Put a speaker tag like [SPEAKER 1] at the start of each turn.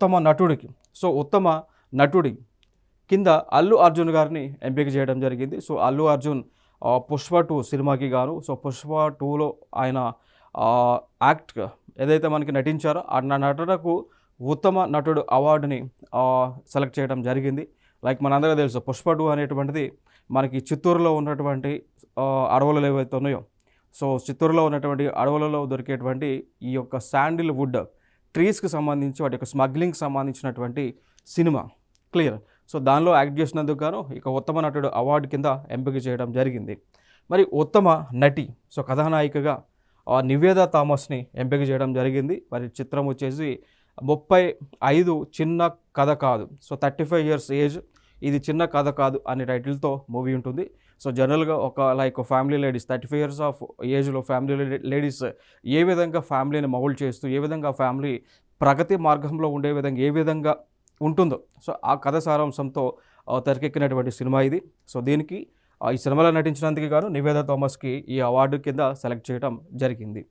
[SPEAKER 1] ఉత్తమ నటుడికి, సో ఉత్తమ నటుడి కింద అల్లు అర్జున్ గారిని ఎంపిక చేయడం జరిగింది. సో అల్లు అర్జున్ పుష్ప 2 సినిమాకి గాను, సో పుష్ప 2లో ఆయన యాక్ట్ ఏదైతే మనకి నటించారో ఆ నటనకు ఉత్తమ నటుడు అవార్డుని సెలెక్ట్ చేయడం జరిగింది. లైక్ మనందరికీ తెలుసు పుష్ప 2 అనేటువంటిది మనకి చిత్తూరులో ఉన్నటువంటి అడవులు ఏవైతే ఉన్నాయో, సో చిత్తూరులో ఉన్నటువంటి అడవులలో దొరికేటువంటి ఈ యొక్క శాండిల్వుడ్ ట్రీస్కి సంబంధించి వాటి యొక్క స్మగ్లింగ్కి సంబంధించినటువంటి సినిమా క్లియర్. సో దానిలో యాక్ట్ చేసినందుకు గాను ఇక ఉత్తమ నటుడు అవార్డు కింద ఎంపిక చేయడం జరిగింది. మరి ఉత్తమ నటి, సో కథానాయికగా నివేదా థామస్ని ఎంపిక చేయడం జరిగింది. మరి చిత్రం వచ్చేసి 35 చిన్న కథ కాదు, సో 35 years ఏజ్, ఇది చిన్న కథ కాదు అనే టైటిల్తో మూవీ ఉంటుంది. సో జనరల్గా ఒక like family ladies 35 years of ఏజ్లో ఫ్యామిలీ లేడీస్ ఏ విధంగా ఫ్యామిలీని మౌల్డ్ చేస్తూ, ఏ విధంగా ఫ్యామిలీ ప్రగతి మార్గంలో ఉండే విధంగా ఏ విధంగా ఉంటుందో, సో ఆ కథ సారాంశంతో తెరకెక్కినటువంటి సినిమా ఇది. సో దీనికి ఈ సినిమాలో నటించినందుకు గాను నివేదా థామస్కి ఈ అవార్డు కింద సెలెక్ట్ చేయడం జరిగింది.